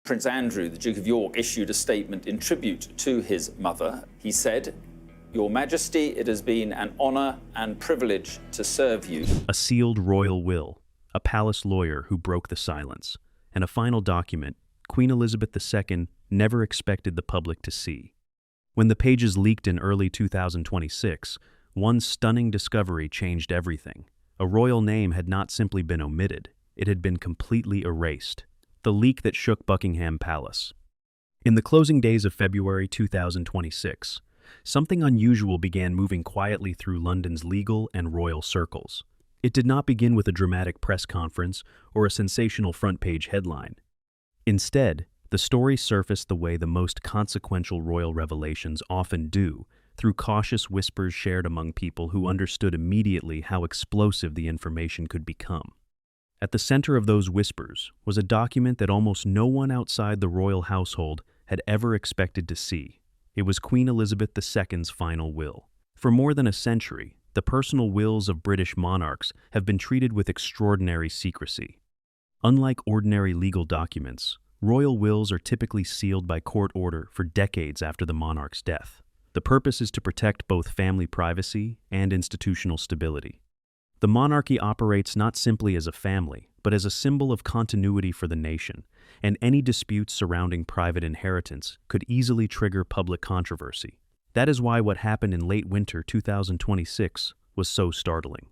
Prince Andrew, the Duke of York, issued a statement in tribute to his mother. He said, "Your Majesty, it has been an honor and privilege to serve you." A sealed royal will, a palace lawyer who broke the silence, and a final document Queen Elizabeth II never expected the public to see. When the pages leaked in early 2026, one stunning discovery changed everything. A royal name had not simply been omitted, it had been completely erased. The leak that shook Buckingham Palace. In the closing days of February 2026, something unusual began moving quietly through London's legal and royal circles. It did not begin with a dramatic press conference or a sensational front-page headline. Instead, the story surfaced the way the most consequential royal revelations often do, through cautious whispers shared among people who understood immediately how explosive the information could become. At the center of those whispers was a document that almost no one outside the royal household had ever expected to see. It was Queen Elizabeth II's final will. For more than a century, the personal wills of British monarchs have been treated with extraordinary secrecy. Unlike ordinary legal documents, royal wills are typically sealed by court order for decades after the monarch's death. The purpose is to protect both family privacy and institutional stability. The monarchy operates not simply as a family, but as a symbol of continuity for the nation, and any disputes surrounding private inheritance could easily trigger public controversy. That is why what happened in late winter 2026 was so startling.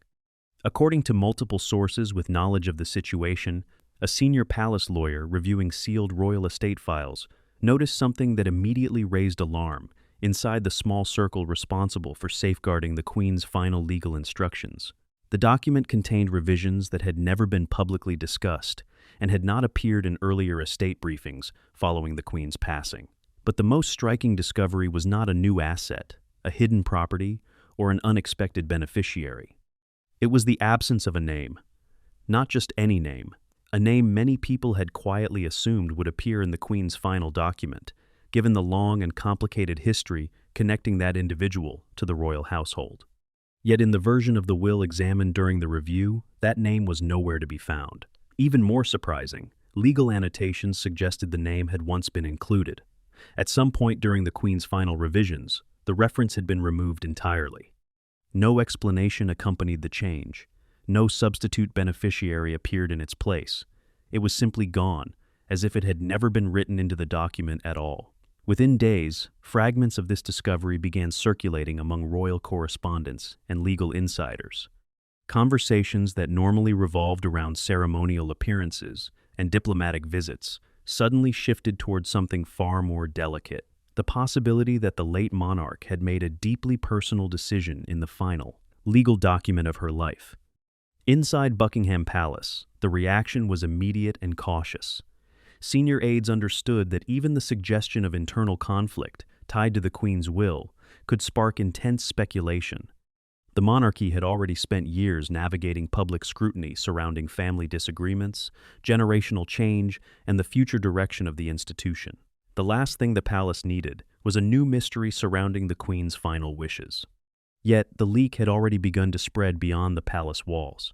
According to multiple sources with knowledge of the situation, a senior palace lawyer reviewing sealed royal estate files noticed something that immediately raised alarm inside the small circle responsible for safeguarding the Queen's final legal instructions. The document contained revisions that had never been publicly discussed and had not appeared in earlier estate briefings following the Queen's passing. But the most striking discovery was not a new asset, a hidden property, or an unexpected beneficiary. It was the absence of a name. Not just any name, a name many people had quietly assumed would appear in the Queen's final document, given the long and complicated history connecting that individual to the royal household. Yet in the version of the will examined during the review, that name was nowhere to be found. Even more surprising, legal annotations suggested the name had once been included. At some point during the Queen's final revisions, the reference had been removed entirely. No explanation accompanied the change. No substitute beneficiary appeared in its place. It was simply gone, as if it had never been written into the document at all. Within days, fragments of this discovery began circulating among royal correspondents and legal insiders. Conversations that normally revolved around ceremonial appearances and diplomatic visits suddenly shifted toward something far more delicate: the possibility that the late monarch had made a deeply personal decision in the final, legal document of her life. Inside Buckingham Palace, the reaction was immediate and cautious. Senior aides understood that even the suggestion of internal conflict tied to the Queen's will could spark intense speculation. The monarchy had already spent years navigating public scrutiny surrounding family disagreements, generational change, and the future direction of the institution. The last thing the palace needed was a new mystery surrounding the Queen's final wishes. Yet, the leak had already begun to spread beyond the palace walls.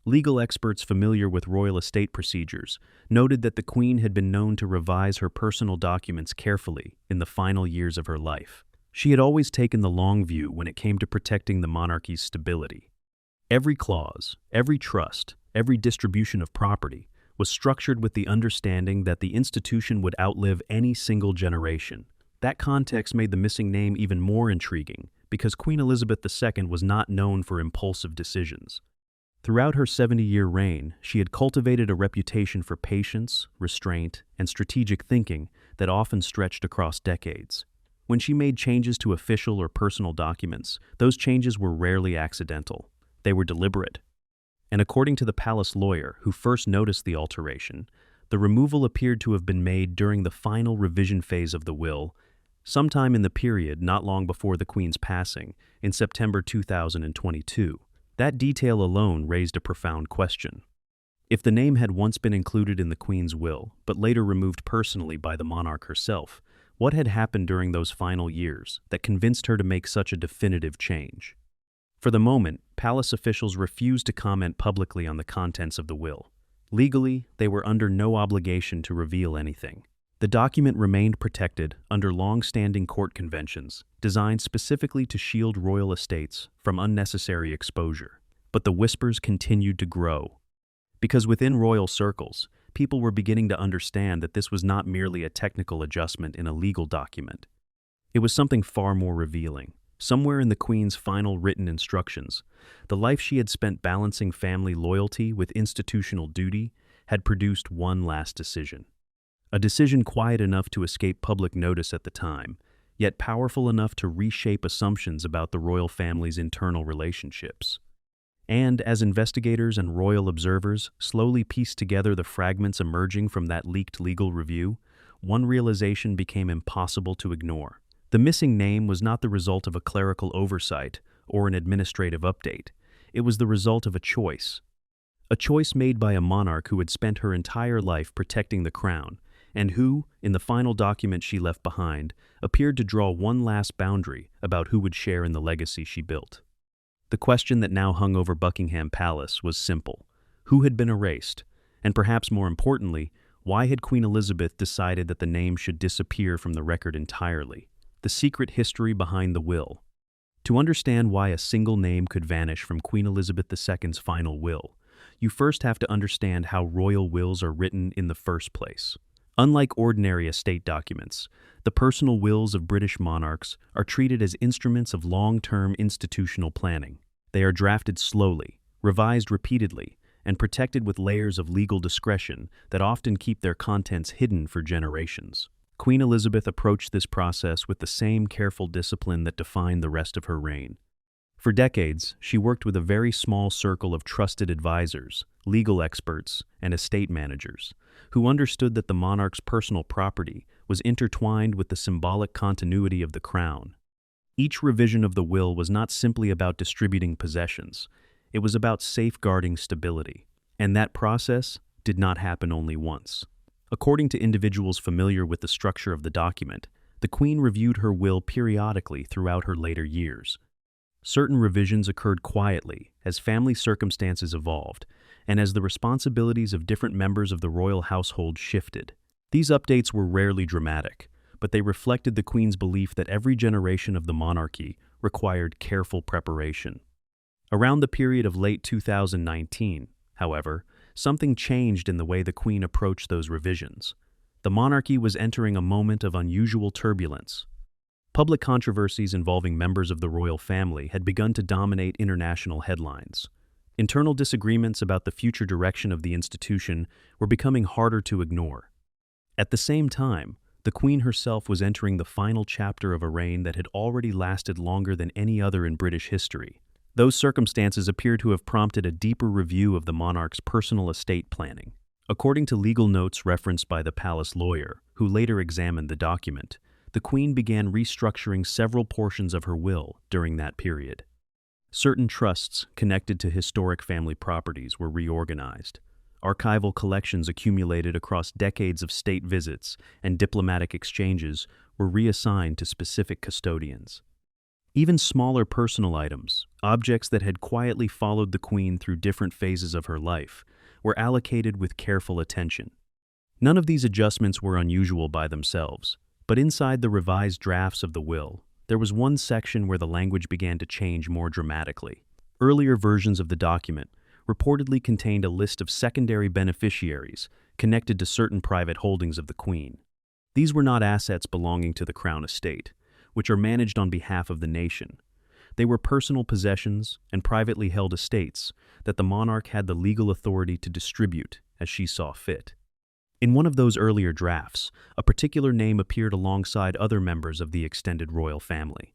Legal experts familiar with royal estate procedures noted that the Queen had been known to revise her personal documents carefully in the final years of her life. She had always taken the long view when it came to protecting the monarchy's stability. Every clause, every trust, every distribution of property was structured with the understanding that the institution would outlive any single generation. That context made the missing name even more intriguing, because Queen Elizabeth II was not known for impulsive decisions. Throughout her 70-year reign, she had cultivated a reputation for patience, restraint, and strategic thinking that often stretched across decades. When she made changes to official or personal documents, those changes were rarely accidental. They were deliberate. And according to the palace lawyer who first noticed the alteration, the removal appeared to have been made during the final revision phase of the will, sometime in the period not long before the Queen's passing, in September 2022. That detail alone raised a profound question. If the name had once been included in the Queen's will, but later removed personally by the monarch herself, what had happened during those final years that convinced her to make such a definitive change? For the moment, palace officials refused to comment publicly on the contents of the will. Legally, they were under no obligation to reveal anything. The document remained protected under long-standing court conventions designed specifically to shield royal estates from unnecessary exposure. But the whispers continued to grow. Because within royal circles, people were beginning to understand that this was not merely a technical adjustment in a legal document. It was something far more revealing. Somewhere in the Queen's final written instructions, the life she had spent balancing family loyalty with institutional duty had produced one last decision. A decision quiet enough to escape public notice at the time, yet powerful enough to reshape assumptions about the royal family's internal relationships. And as investigators and royal observers slowly pieced together the fragments emerging from that leaked legal review, one realization became impossible to ignore. The missing name was not the result of a clerical oversight or an administrative update. It was the result of a choice made by a monarch who had spent her entire life protecting the crown, and who, in the final document she left behind, appeared to draw one last boundary about who would share in the legacy she built. The question that now hung over Buckingham Palace was simple. Who had been erased? And perhaps more importantly, why had Queen Elizabeth decided that the name should disappear from the record entirely? The secret history behind the will. To understand why a single name could vanish from Queen Elizabeth II's final will, you first have to understand how royal wills are written in the first place. Unlike ordinary estate documents, the personal wills of British monarchs are treated as instruments of long-term institutional planning. They are drafted slowly, revised repeatedly, and protected with layers of legal discretion that often keep their contents hidden for generations. Queen Elizabeth approached this process with the same careful discipline that defined the rest of her reign. For decades, she worked with a very small circle of trusted advisors, legal experts, and estate managers, who understood that the monarch's personal property was intertwined with the symbolic continuity of the crown. Each revision of the will was not simply about distributing possessions, it was about safeguarding stability. And that process did not happen only once. According to individuals familiar with the structure of the document, the Queen reviewed her will periodically throughout her later years. Certain revisions occurred quietly as family circumstances evolved and as the responsibilities of different members of the royal household shifted. These updates were rarely dramatic, but they reflected the Queen's belief that every generation of the monarchy required careful preparation. Around the period of late 2019, however, something changed in the way the Queen approached those revisions. The monarchy was entering a moment of unusual turbulence. Public controversies involving members of the royal family had begun to dominate international headlines. Internal disagreements about the future direction of the institution were becoming harder to ignore. At the same time, the Queen herself was entering the final chapter of a reign that had already lasted longer than any other in British history. Those circumstances appear to have prompted a deeper review of the monarch's personal estate planning. According to legal notes referenced by the palace lawyer, who later examined the document, the Queen began restructuring several portions of her will during that period. Certain trusts connected to historic family properties were reorganized. Archival collections accumulated across decades of state visits and diplomatic exchanges were reassigned to specific custodians. Even smaller personal items, objects that had quietly followed the Queen through different phases of her life, were allocated with careful attention. None of these adjustments were unusual by themselves, but inside the revised drafts of the will, there was one section where the language began to change more dramatically. Earlier versions of the document reportedly contained a list of secondary beneficiaries connected to certain private holdings of the Queen. These were not assets belonging to the Crown Estate, which are managed on behalf of the nation. They were personal possessions and privately held estates that the monarch had the legal authority to distribute as she saw fit. In one of those earlier drafts, a particular name appeared alongside other members of the extended royal family.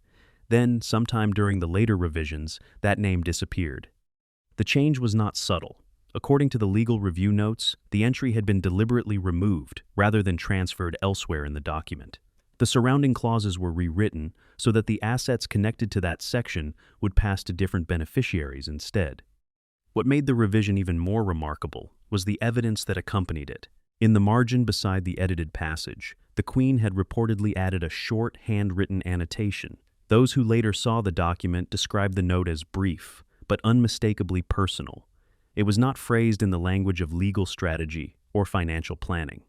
Then, sometime during the later revisions, that name disappeared. The change was not subtle. According to the legal review notes, the entry had been deliberately removed rather than transferred elsewhere in the document. The surrounding clauses were rewritten so that the assets connected to that section would pass to different beneficiaries instead. What made the revision even more remarkable was the evidence that accompanied it. In the margin beside the edited passage, the Queen had reportedly added a short, handwritten annotation. Those who later saw the document described the note as brief, but unmistakably personal. It was not phrased in the language of legal strategy or financial planning.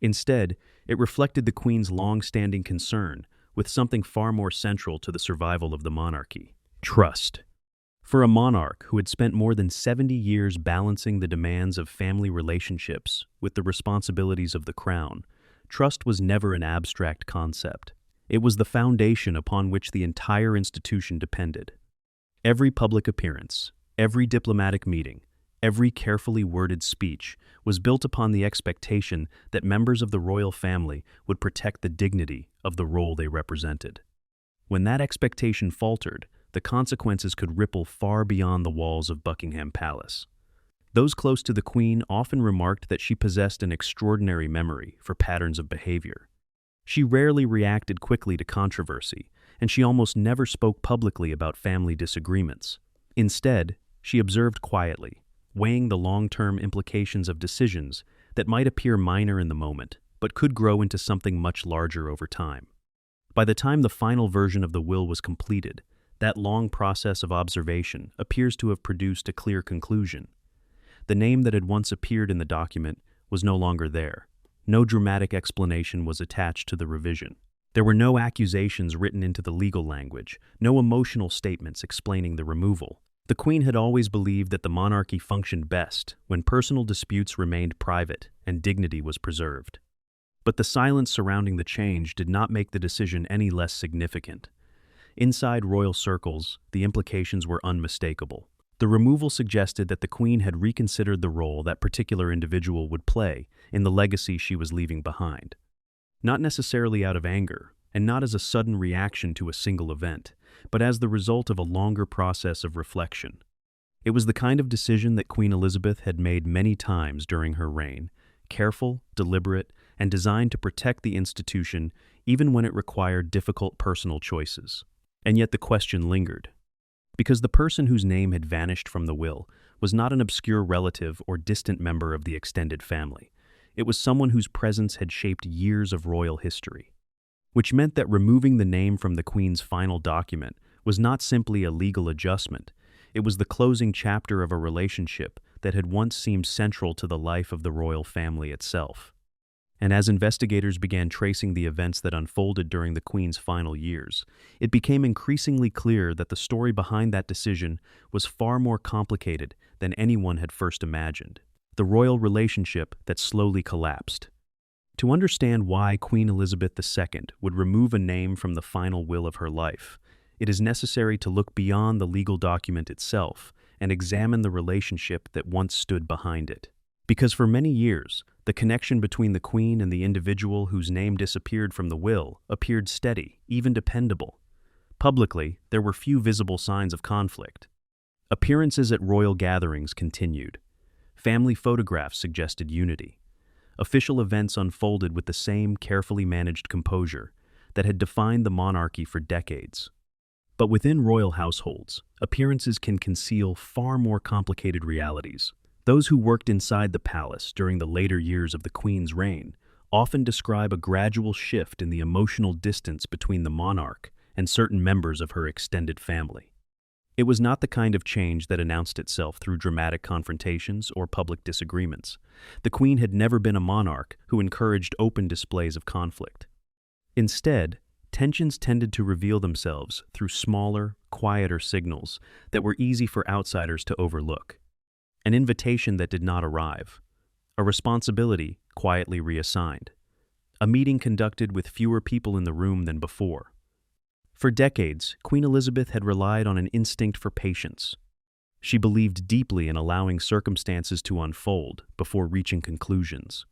Instead, it reflected the Queen's long-standing concern with something far more central to the survival of the monarchy: trust. For a monarch who had spent more than 70 years balancing the demands of family relationships with the responsibilities of the crown, trust was never an abstract concept. It was the foundation upon which the entire institution depended. Every public appearance, every diplomatic meeting, every carefully worded speech was built upon the expectation that members of the royal family would protect the dignity of the role they represented. When that expectation faltered, the consequences could ripple far beyond the walls of Buckingham Palace. Those close to the Queen often remarked that she possessed an extraordinary memory for patterns of behavior. She rarely reacted quickly to controversy, and she almost never spoke publicly about family disagreements. Instead, she observed quietly, weighing the long-term implications of decisions that might appear minor in the moment, but could grow into something much larger over time. By the time the final version of the will was completed, that long process of observation appears to have produced a clear conclusion. The name that had once appeared in the document was no longer there. No dramatic explanation was attached to the revision. There were no accusations written into the legal language, no emotional statements explaining the removal. The Queen had always believed that the monarchy functioned best when personal disputes remained private and dignity was preserved. But the silence surrounding the change did not make the decision any less significant. Inside royal circles, the implications were unmistakable. The removal suggested that the Queen had reconsidered the role that particular individual would play in the legacy she was leaving behind. Not necessarily out of anger, and not as a sudden reaction to a single event, but as the result of a longer process of reflection. It was the kind of decision that Queen Elizabeth had made many times during her reign, careful, deliberate, and designed to protect the institution even when it required difficult personal choices. And yet the question lingered. Because the person whose name had vanished from the will was not an obscure relative or distant member of the extended family. It was someone whose presence had shaped years of royal history. Which meant that removing the name from the Queen's final document was not simply a legal adjustment. It was the closing chapter of a relationship that had once seemed central to the life of the royal family itself. And as investigators began tracing the events that unfolded during the Queen's final years, it became increasingly clear that the story behind that decision was far more complicated than anyone had first imagined. The royal relationship that slowly collapsed. To understand why Queen Elizabeth II would remove a name from the final will of her life, it is necessary to look beyond the legal document itself and examine the relationship that once stood behind it. Because for many years, the connection between the Queen and the individual whose name disappeared from the will appeared steady, even dependable. Publicly, there were few visible signs of conflict. Appearances at royal gatherings continued. Family photographs suggested unity. Official events unfolded with the same carefully managed composure that had defined the monarchy for decades. But within royal households, appearances can conceal far more complicated realities. Those who worked inside the palace during the later years of the Queen's reign often describe a gradual shift in the emotional distance between the monarch and certain members of her extended family. It was not the kind of change that announced itself through dramatic confrontations or public disagreements. The Queen had never been a monarch who encouraged open displays of conflict. Instead, tensions tended to reveal themselves through smaller, quieter signals that were easy for outsiders to overlook. An invitation that did not arrive. A responsibility quietly reassigned. A meeting conducted with fewer people in the room than before. For decades, Queen Elizabeth had relied on an instinct for patience. She believed deeply in allowing circumstances to unfold before reaching conclusions.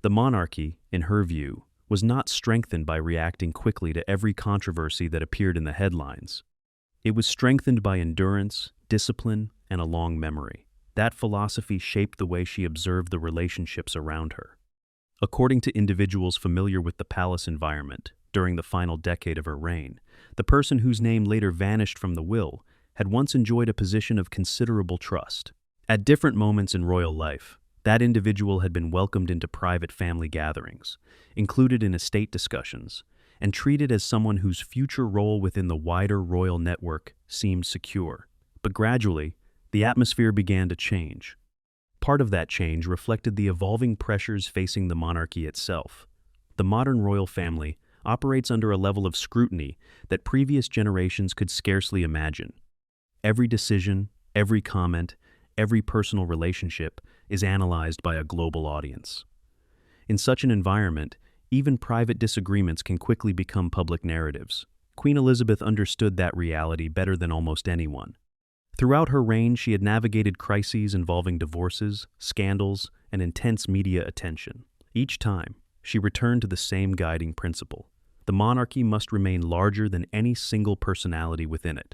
The monarchy, in her view, was not strengthened by reacting quickly to every controversy that appeared in the headlines. It was strengthened by endurance, discipline, and a long memory. That philosophy shaped the way she observed the relationships around her. According to individuals familiar with the palace environment during the final decade of her reign, the person whose name later vanished from the will had once enjoyed a position of considerable trust. At different moments in royal life, that individual had been welcomed into private family gatherings, included in estate discussions, and treated as someone whose future role within the wider royal network seemed secure. But gradually, the atmosphere began to change. Part of that change reflected the evolving pressures facing the monarchy itself. The modern royal family operates under a level of scrutiny that previous generations could scarcely imagine. Every decision, every comment, every personal relationship is analyzed by a global audience. In such an environment, even private disagreements can quickly become public narratives. Queen Elizabeth understood that reality better than almost anyone. Throughout her reign, she had navigated crises involving divorces, scandals, and intense media attention. Each time, she returned to the same guiding principle: the monarchy must remain larger than any single personality within it.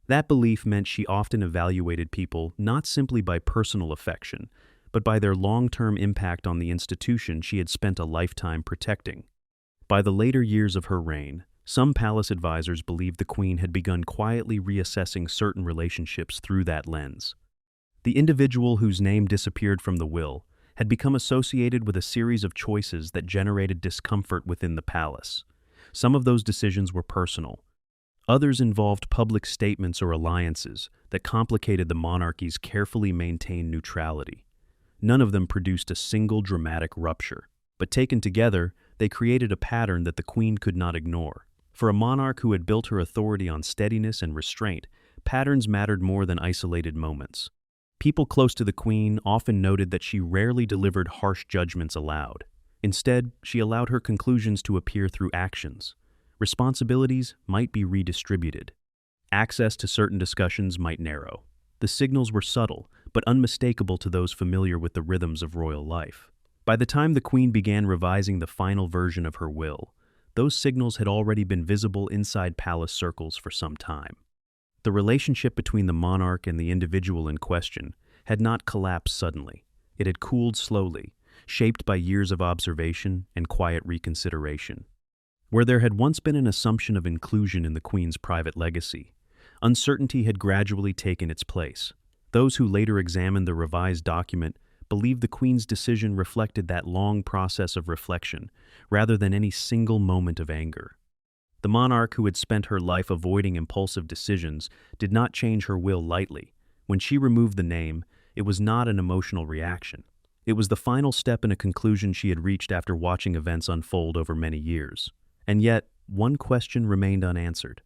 That belief meant she often evaluated people not simply by personal affection, but by their long-term impact on the institution she had spent a lifetime protecting. By the later years of her reign, some palace advisors believed the Queen had begun quietly reassessing certain relationships through that lens. The individual whose name disappeared from the will had become associated with a series of choices that generated discomfort within the palace. Some of those decisions were personal. Others involved public statements or alliances that complicated the monarchy's carefully maintained neutrality. None of them produced a single dramatic rupture, but taken together, they created a pattern that the Queen could not ignore. For a monarch who had built her authority on steadiness and restraint, patterns mattered more than isolated moments. People close to the Queen often noted that she rarely delivered harsh judgments aloud. Instead, she allowed her conclusions to appear through actions. Responsibilities might be redistributed. Access to certain discussions might narrow. The signals were subtle, but unmistakable to those familiar with the rhythms of royal life. By the time the Queen began revising the final version of her will, those signals had already been visible inside palace circles for some time. The relationship between the monarch and the individual in question had not collapsed suddenly. It had cooled slowly, shaped by years of observation and quiet reconsideration. Where there had once been an assumption of inclusion in the Queen's private legacy, uncertainty had gradually taken its place. Those who later examined the revised document believed the Queen's decision reflected that long process of reflection, rather than any single moment of anger. The monarch, who had spent her life avoiding impulsive decisions, did not change her will lightly. When she removed the name, it was not an emotional reaction. It was the final step in a conclusion she had reached after watching events unfold over many years. And yet, one question remained unanswered.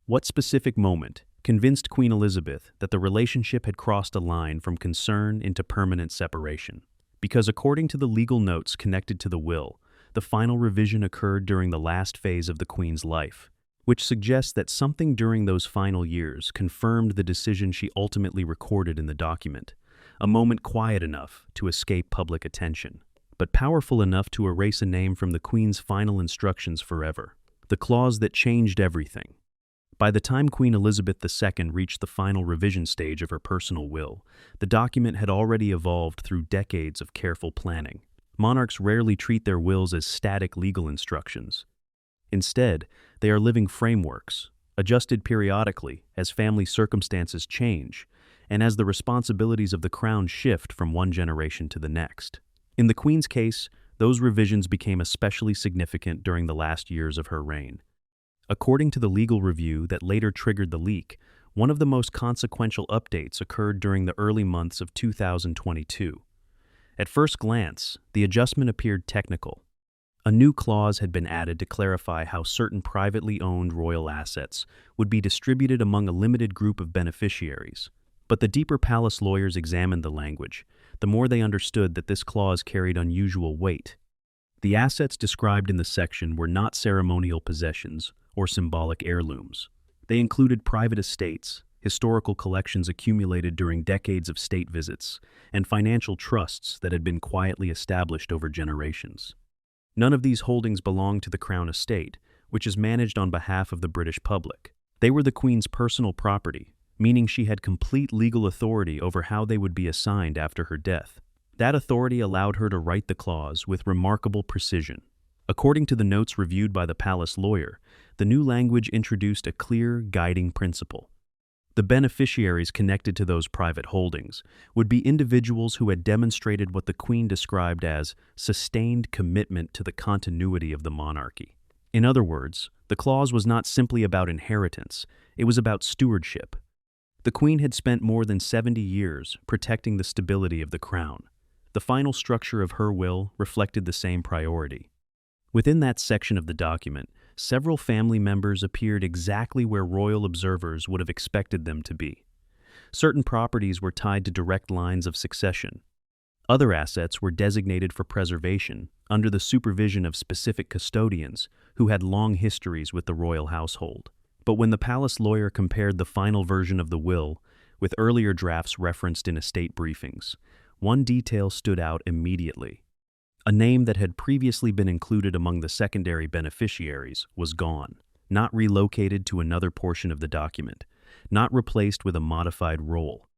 What specific moment convinced Queen Elizabeth that the relationship had crossed a line from concern into permanent separation? Because according to the legal notes connected to the will, the final revision occurred during the last phase of the Queen's life, which suggests that something during those final years confirmed the decision she ultimately recorded in the document, a moment quiet enough to escape public attention, but powerful enough to erase a name from the Queen's final instructions forever, the clause that changed everything. By the time Queen Elizabeth II reached the final revision stage of her personal will, the document had already evolved through decades of careful planning. Monarchs rarely treat their wills as static legal instructions. Instead, they are living frameworks, adjusted periodically as family circumstances change and as the responsibilities of the crown shift from one generation to the next. In the Queen's case, those revisions became especially significant during the last years of her reign. According to the legal review that later triggered the leak, one of the most consequential updates occurred during the early months of 2022. At first glance, the adjustment appeared technical. A new clause had been added to clarify how certain privately owned royal assets would be distributed among a limited group of beneficiaries. But the deeper palace lawyers examined the language, the more they understood that this clause carried unusual weight. The assets described in the section were not ceremonial possessions or symbolic heirlooms. They included private estates, historical collections accumulated during decades of state visits, and financial trusts that had been quietly established over generations. None of these holdings belonged to the Crown Estate, which is managed on behalf of the British public. They were the Queen's personal property, meaning she had complete legal authority over how they would be assigned after her death. That authority allowed her to write the clause with remarkable precision. According to the notes reviewed by the palace lawyer, the new language introduced a clear, guiding principle. The beneficiaries connected to those private holdings would be individuals who had demonstrated what the Queen described as sustained commitment to the continuity of the monarchy. In other words, the clause was not simply about inheritance, it was about stewardship. The Queen had spent more than 70 years protecting the stability of the crown. The final structure of her will reflected the same priority. Within that section of the document, several family members appeared exactly where royal observers would have expected them to be. Certain properties were tied to direct lines of succession. Other assets were designated for preservation under the supervision of specific custodians who had long histories with the royal household. But when the palace lawyer compared the final version of the will with earlier drafts referenced in estate briefings, one detail stood out immediately. A name that had previously been included among the secondary beneficiaries was gone, not relocated to another portion of the document, not replaced with a modified role.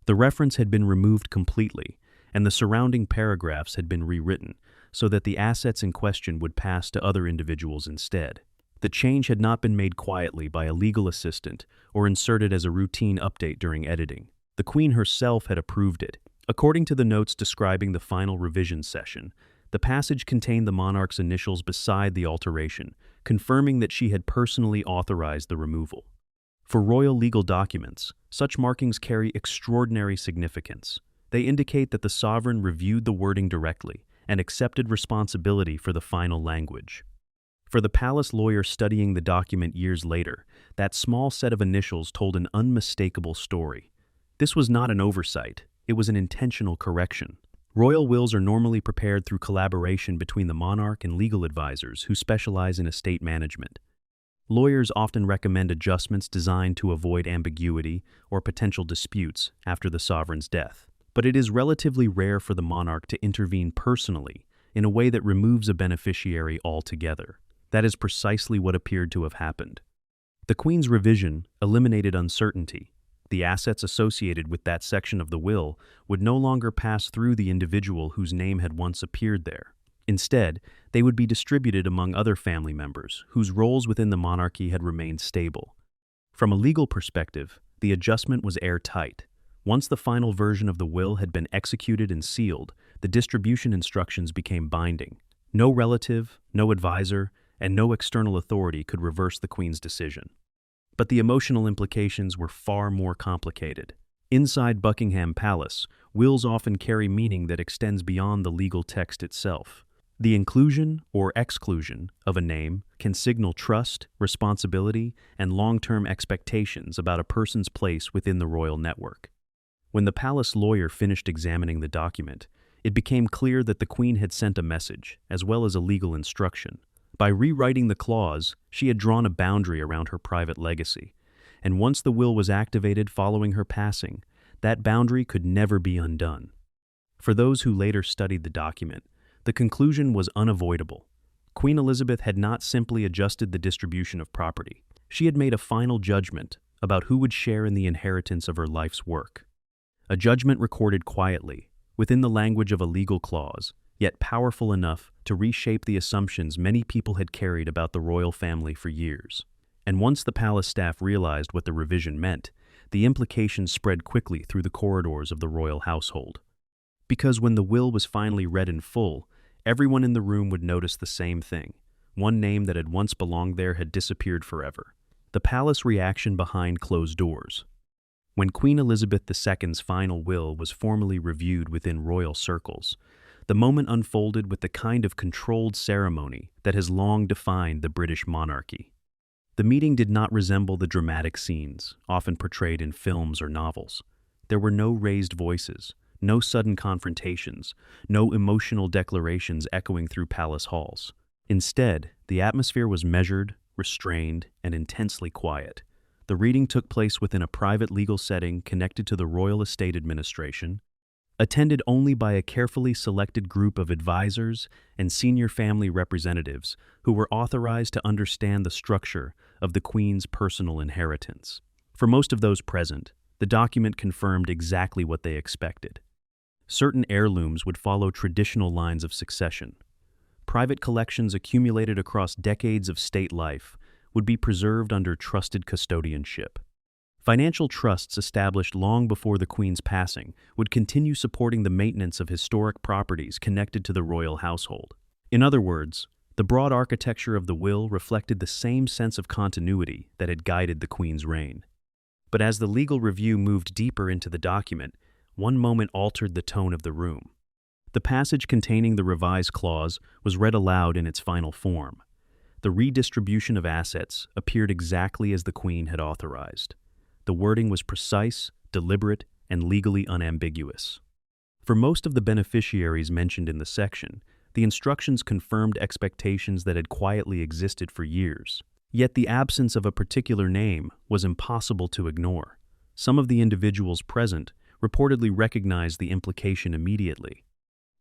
The reference had been removed completely, and the surrounding paragraphs had been rewritten so that the assets in question would pass to other individuals instead. The change had not been made quietly by a legal assistant or inserted as a routine update during editing. The Queen herself had approved it. According to the notes describing the final revision session, the passage contained the monarch's initials beside the alteration, confirming that she had personally authorized the removal. For royal legal documents, such markings carry extraordinary significance. They indicate that the sovereign reviewed the wording directly and accepted responsibility for the final language. For the palace lawyer studying the document years later, that small set of initials told an unmistakable story. This was not an oversight, it was an intentional correction. Royal wills are normally prepared through collaboration between the monarch and legal advisors who specialize in estate management. Lawyers often recommend adjustments designed to avoid ambiguity or potential disputes after the sovereign's death. But it is relatively rare for the monarch to intervene personally in a way that removes a beneficiary altogether. That is precisely what appeared to have happened. The Queen's revision eliminated uncertainty. The assets associated with that section of the will would no longer pass through the individual whose name had once appeared there. Instead, they would be distributed among other family members whose roles within the monarchy had remained stable. From a legal perspective, the adjustment was airtight. Once the final version of the will had been executed and sealed, the distribution instructions became binding. No relative, no advisor, and no external authority could reverse the Queen's decision. But the emotional implications were far more complicated. Inside Buckingham Palace, wills often carry meaning that extends beyond the legal text itself. The inclusion or exclusion of a name can signal trust, responsibility, and long-term expectations about a person's place within the royal network. When the palace lawyer finished examining the document, it became clear that the Queen had sent a message, as well as a legal instruction. By rewriting the clause, she had drawn a boundary around her private legacy, and once the will was activated following her passing, that boundary could never be undone. For those who later studied the document, the conclusion was unavoidable. Queen Elizabeth had not simply adjusted the distribution of property. She had made a final judgment about who would share in the inheritance of her life's work. A judgment recorded quietly, within the language of a legal clause, yet powerful enough to reshape the assumptions many people had carried about the royal family for years. And once the palace staff realized what the revision meant, the implications spread quickly through the corridors of the royal household. Because when the will was finally read in full, everyone in the room would notice the same thing. One name that had once belonged there had disappeared forever. The palace reaction behind closed doors. When Queen Elizabeth II's final will was formally reviewed within royal circles, the moment unfolded with the kind of controlled ceremony that has long defined the British monarchy. The meeting did not resemble the dramatic scenes often portrayed in films or novels. There were no raised voices, no sudden confrontations, no emotional declarations echoing through palace halls. Instead, the atmosphere was measured, restrained, and intensely quiet. The reading took place within a private legal setting connected to the royal estate administration, attended only by a carefully selected group of advisors and senior family representatives who were authorized to understand the structure of the Queen's personal inheritance. For most of those present, the document confirmed exactly what they expected. Certain heirlooms would follow traditional lines of succession. Private collections accumulated across decades of state life would be preserved under trusted custodianship. Financial trusts established long before the Queen's passing would continue supporting the maintenance of historic properties connected to the royal household. In other words, the broad architecture of the will reflected the same sense of continuity that had guided the Queen's reign. But as the legal review moved deeper into the document, one moment altered the tone of the room. The passage containing the revised clause was read aloud in its final form. The redistribution of assets appeared exactly as the Queen had authorized. The wording was precise, deliberate, and legally unambiguous. For most of the beneficiaries mentioned in the section, the instructions confirmed expectations that had quietly existed for years. Yet the absence of a particular name was impossible to ignore. Some of the individuals present reportedly recognized the implication immediately.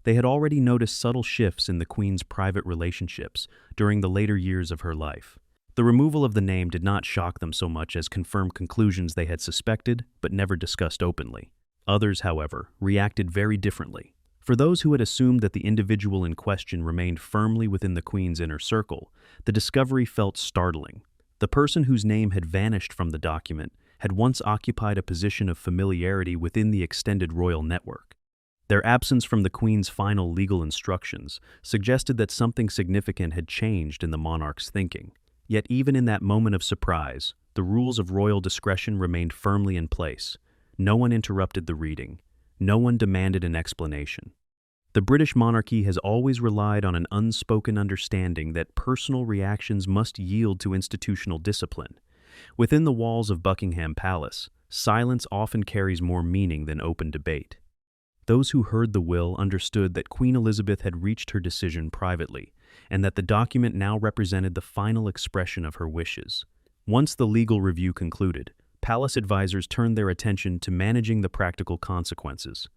They had already noticed subtle shifts in the Queen's private relationships during the later years of her life. The removal of the name did not shock them so much as confirm conclusions they had suspected but never discussed openly. Others, however, reacted very differently. For those who had assumed that the individual in question remained firmly within the Queen's inner circle, the discovery felt startling. The person whose name had vanished from the document had once occupied a position of familiarity within the extended royal network. Their absence from the Queen's final legal instructions suggested that something significant had changed in the monarch's thinking. Yet even in that moment of surprise, the rules of royal discretion remained firmly in place. No one interrupted the reading. No one demanded an explanation. The British monarchy has always relied on an unspoken understanding that personal reactions must yield to institutional discipline. Within the walls of Buckingham Palace, silence often carries more meaning than open debate. Those who heard the will understood that Queen Elizabeth had reached her decision privately, and that the document now represented the final expression of her wishes. Once the legal review concluded, palace advisors turned their attention to managing the practical consequences.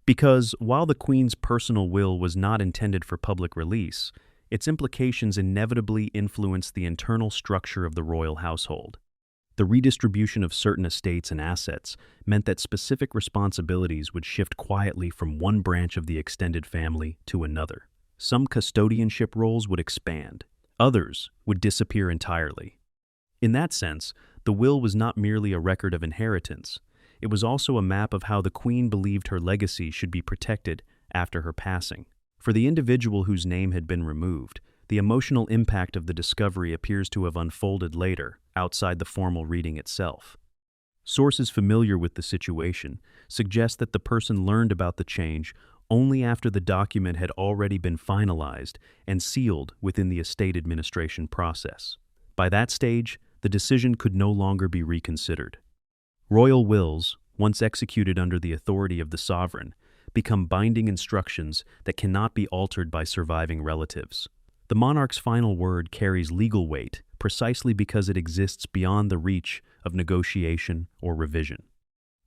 Because, while the Queen's personal will was not intended for public release, its implications inevitably influenced the internal structure of the royal household. The redistribution of certain estates and assets meant that specific responsibilities would shift quietly from one branch of the extended family to another. Some custodianship roles would expand. Others would disappear entirely. In that sense, the will was not merely a record of inheritance. It was also a map of how the Queen believed her legacy should be protected after her passing. For the individual whose name had been removed, the emotional impact of the discovery appears to have unfolded later, outside the formal reading itself. Sources familiar with the situation suggest that the person learned about the change only after the document had already been finalized and sealed within the estate administration process. By that stage, the decision could no longer be reconsidered. Royal wills, once executed under the authority of the sovereign, become binding instructions that cannot be altered by surviving relatives. The monarch's final word carries legal weight precisely because it exists beyond the reach of negotiation or revision.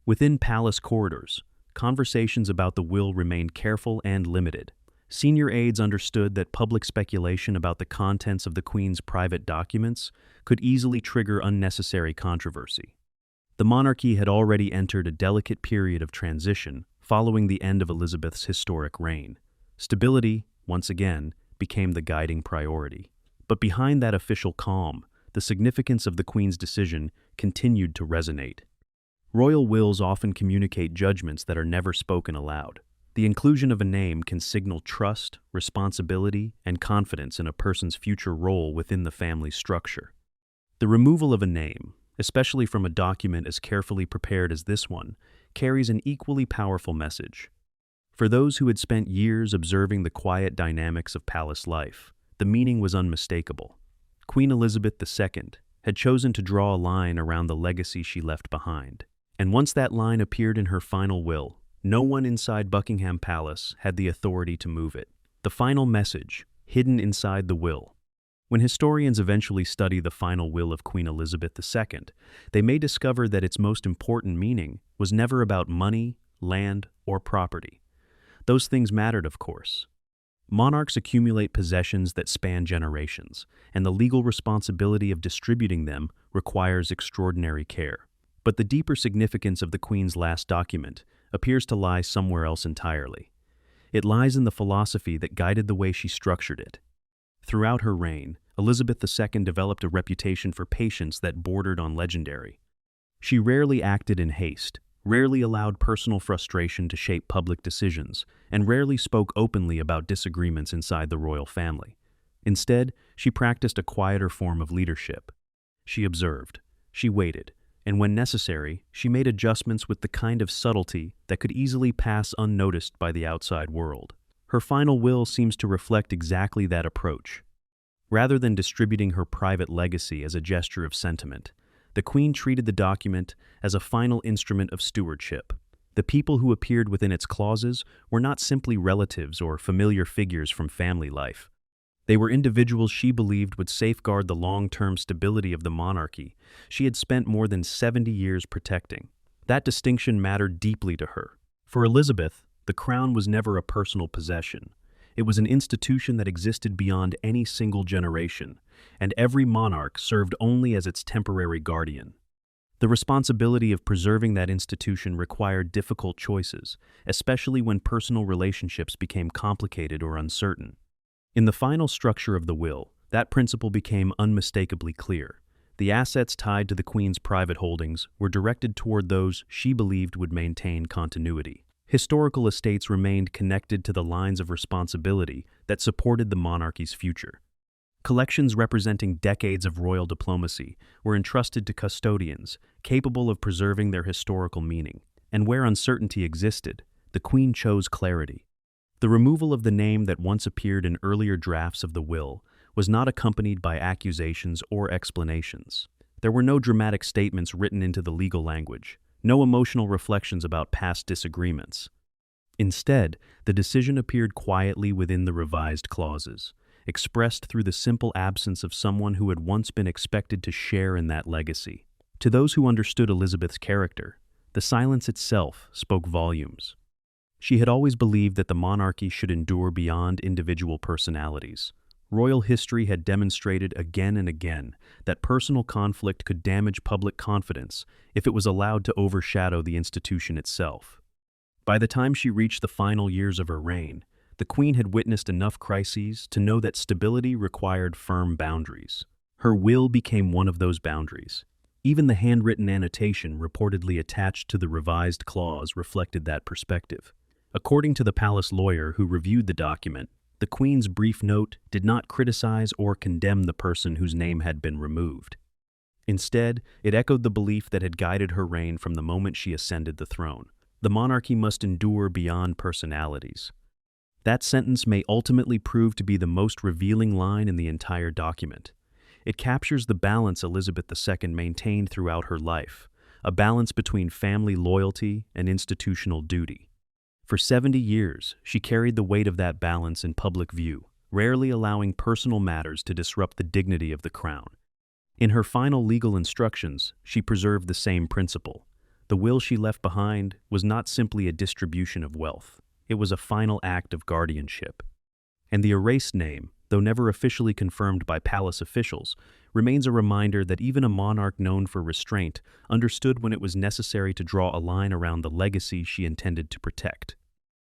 Within palace corridors, conversations about the will remained careful and limited. Senior aides understood that public speculation about the contents of the Queen's private documents could easily trigger unnecessary controversy. The monarchy had already entered a delicate period of transition following the end of Elizabeth's historic reign. Stability, once again, became the guiding priority. But behind that official calm, the significance of the Queen's decision continued to resonate. Royal wills often communicate judgments that are never spoken aloud. The inclusion of a name can signal trust, responsibility, and confidence in a person's future role within the family structure. The removal of a name, especially from a document as carefully prepared as this one, carries an equally powerful message. For those who had spent years observing the quiet dynamics of palace life, the meaning was unmistakable. Queen Elizabeth II had chosen to draw a line around the legacy she left behind. And once that line appeared in her final will, no one inside Buckingham Palace had the authority to move it. The final message, hidden inside the will. When historians eventually study the final will of Queen Elizabeth II, they may discover that its most important meaning was never about money, land, or property. Those things mattered, of course. Monarchs accumulate possessions that span generations, and the legal responsibility of distributing them requires extraordinary care. But the deeper significance of the Queen's last document appears to lie somewhere else entirely. It lies in the philosophy that guided the way she structured it. Throughout her reign, Elizabeth II developed a reputation for patience that bordered on legendary. She rarely acted in haste, rarely allowed personal frustration to shape public decisions, and rarely spoke openly about disagreements inside the royal family. Instead, she practiced a quieter form of leadership. She observed, she waited, and when necessary, she made adjustments with the kind of subtlety that could easily pass unnoticed by the outside world. Her final will seems to reflect exactly that approach. Rather than distributing her private legacy as a gesture of sentiment, the Queen treated the document as a final instrument of stewardship. The people who appeared within its clauses were not simply relatives or familiar figures from family life. They were individuals she believed would safeguard the long-term stability of the monarchy she had spent more than 70 years protecting. That distinction mattered deeply to her. For Elizabeth, the crown was never a personal possession. It was an institution that existed beyond any single generation, and every monarch served only as its temporary guardian. The responsibility of preserving that institution required difficult choices, especially when personal relationships became complicated or uncertain. In the final structure of the will, that principle became unmistakably clear. The assets tied to the Queen's private holdings were directed toward those she believed would maintain continuity. Historical estates remained connected to the lines of responsibility that supported the monarchy's future. Collections representing decades of royal diplomacy were entrusted to custodians capable of preserving their historical meaning, and where uncertainty existed, the Queen chose clarity. The removal of the name that once appeared in earlier drafts of the will was not accompanied by accusations or explanations. There were no dramatic statements written into the legal language, no emotional reflections about past disagreements. Instead, the decision appeared quietly within the revised clauses, expressed through the simple absence of someone who had once been expected to share in that legacy. To those who understood Elizabeth's character, the silence itself spoke volumes. She had always believed that the monarchy should endure beyond individual personalities. Royal history had demonstrated again and again that personal conflict could damage public confidence if it was allowed to overshadow the institution itself. By the time she reached the final years of her reign, the Queen had witnessed enough crises to know that stability required firm boundaries. Her will became one of those boundaries. Even the handwritten annotation reportedly attached to the revised clause reflected that perspective. According to the palace lawyer who reviewed the document, the Queen's brief note did not criticize or condemn the person whose name had been removed. Instead, it echoed the belief that had guided her reign from the moment she ascended the throne. The monarchy must endure beyond personalities. That sentence may ultimately prove to be the most revealing line in the entire document. It captures the balance Elizabeth II maintained throughout her life, a balance between family loyalty and institutional duty. For 70 years, she carried the weight of that balance in public view, rarely allowing personal matters to disrupt the dignity of the crown. In her final legal instructions, she preserved the same principle. The will she left behind was not simply a distribution of wealth. It was a final act of guardianship. And the erased name, though never officially confirmed by palace officials, remains a reminder that even a monarch known for restraint understood when it was necessary to draw a line around the legacy she intended to protect.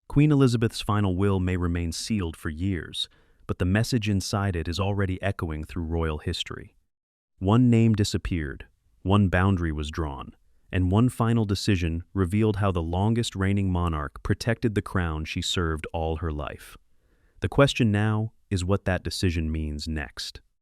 Queen Elizabeth's final will may remain sealed for years, but the message inside it is already echoing through royal history. One name disappeared, one boundary was drawn, and one final decision revealed how the longest reigning monarch protected the crown she served all her life. The question now is what that decision means next.